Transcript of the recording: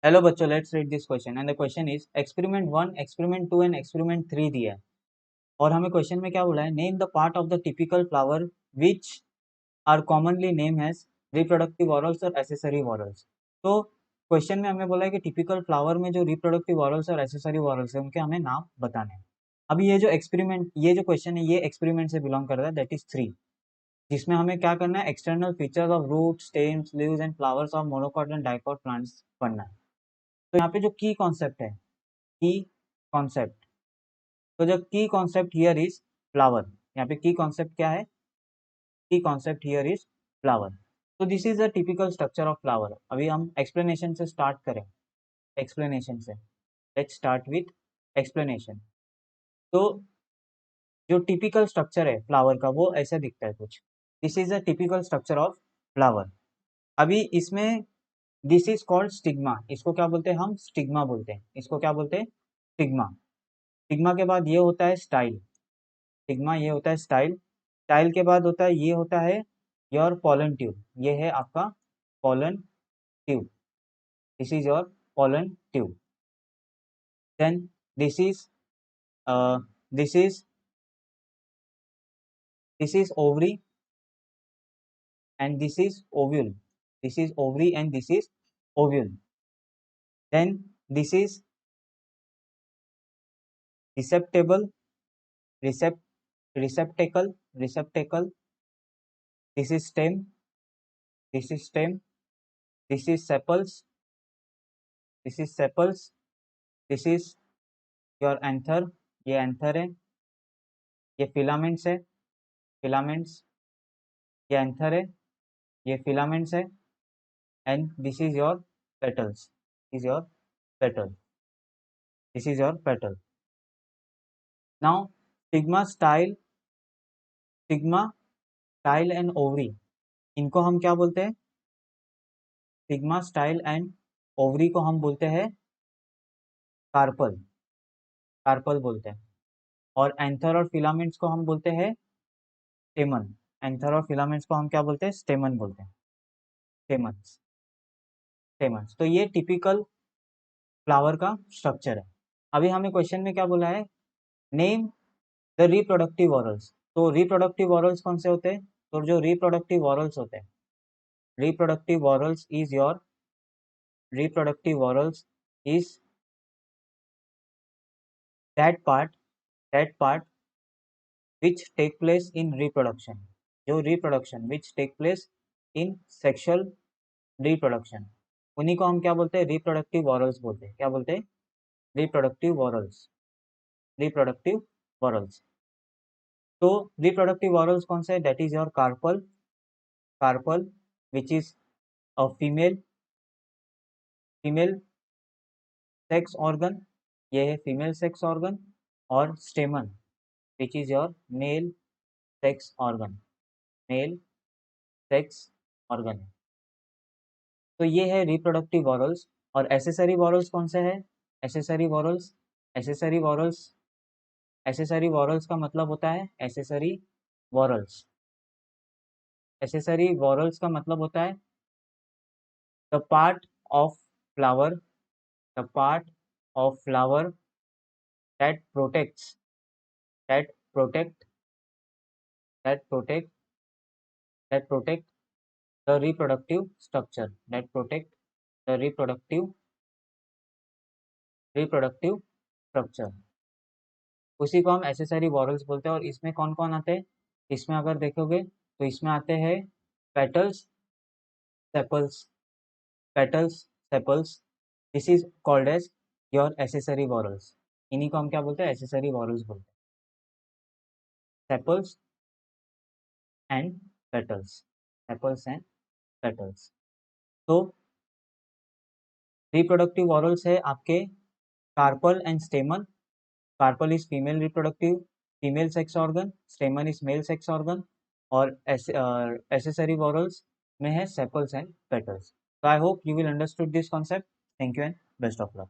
Hello बच्चों, let's read this question and the question is experiment 1, experiment 2 and experiment 3 दिया है। और हमें क्वेश्चन में क्या बोला है, name the part of the typical flower which are commonly name as reproductive whorls और एसेसरी वॉरल्स। तो क्वेश्चन में हमें बोला है कि टिपिकल फ्लावर में जो रिप्रोडक्टिव वॉरल्स और एसेसरी वॉरल्स है उनके हमें नाम बताने हैं। अभी ये जो क्वेश्चन है ये एक्सपेरिमेंट से बिलोंग करता है, दैट इज 3, जिसमें हमें क्या करना है, external features of root, stems, leaves and flowers of monocot and dicot plants पढ़ना है। तो यहाँ पे जो की कॉन्सेप्ट है, की कॉन्सेप्ट, तो जो की कॉन्सेप्ट हियर इज फ्लावर। यहाँ पे की कॉन्सेप्ट क्या है, की कॉन्सेप्ट हियर इज फ्लावर। तो this is the typical structure of flower. अभी हम एक्सप्लेनेशन से स्टार्ट करें, एक्सप्लेनेशन से, लेट्स स्टार्ट विथ एक्सप्लेनेशन। तो जो टिपिकल स्ट्रक्चर है फ्लावर का वो ऐसा दिखता है कुछ। This is the typical structure of flower. अभी इसमें दिस इज कॉल्ड स्टिग्मा। इसको क्या बोलते हैं हम, स्टिग्मा बोलते हैं। इसको क्या बोलते हैं, स्टिग्मा। स्टिग्मा के बाद ये होता है स्टाइल। सिग्मा ये होता है स्टाइल। स्टाइल के बाद होता है, ये होता है योर पोलन ट्यूब। ये है आपका pollen tube. This is your pollen tube. Then this is this is this is ovary and this is ovule. This is ovary and this is ovule. Then this is receptable, receptacle, receptacle. This is stem, this is stem. This is sepals, this is sepals. This is your anther, ये anther है। ये filaments है, filaments. ये anther है, ये filaments है। And this is your petals, is your petal. This is your petal. Now sigma style, sigma style and ovary, इनको हम क्या बोलते हैं, सिग्मा स्टाइल एंड ओवरी को हम बोलते हैं कार्पल, कार्पल बोलते हैं। और एंथर और फिलामेंट्स को हम बोलते हैं स्टेमन। एंथर और फिलामेंट्स को हम क्या बोलते हैं, स्टेमन बोलते हैं, स्टेमन्स, स्टेमन्स। तो ये टिपिकल फ्लावर का स्ट्रक्चर है। अभी हमें क्वेश्चन में क्या बोला है, नेम द रिप्रोडक्टिव ऑरल्स। तो रिप्रोडक्टिव ऑरल्स कौन से होते हैं, तो जो रिप्रोडक्टिव ऑरल्स होते हैं, reproductive whorls is your, reproductive whorls is that part, that part which take place in reproduction. जो reproduction which take place in sexual reproduction, उन्हीं को हम क्या बोलते हैं, रिप्रोडक्टिव ऑरल्स बोलते हैं। क्या बोलते हैं, रिप्रोडक्टिव ऑरल्स, रिप्रोडक्टिव ऑरल्स। तो रिप्रोडक्टिव ऑरल्स कौन से है, that is your carpel, carpel which is a female, female sex organ, ये है फीमेल सेक्स ऑर्गन। और stamen which is your male sex organ, male sex organ. तो ये है रिप्रोडक्टिव वॉरल्स। और एसेसरी वॉरल्स कौन से है, एसेसरी वॉरल्स, एसेसरी वॉरल्स, एसेसरी वॉरल्स का मतलब होता है एसेसरी वॉरल्स, एसेसरी वॉरल्स का मतलब होता है the part of flower, the part of flower that protects, that protect, that protect, that protect the reproductive structure, that protect the reproductive structure। उसी को हम एसेसरी वॉरल्स बोलते हैं। और इसमें कौन कौन आते हैं, इसमें अगर देखोगे तो इसमें आते हैं petals, sepals, petals, sepals. This is called as your accessory whorls. इन्हीं को हम क्या बोलते हैं, एसेसरी वॉरल्स बोलते हैं। Sepals and petals, sepals and petals. तो रिप्रोडक्टिव वॉरल्स है आपके carpel and stamen. Carpel is female reproductive, female sex organ, stamen is male sex organ. और एसेसरी वॉरल्स में है sepals and petals. So I hope you will understood this concept. Thank you and best of luck.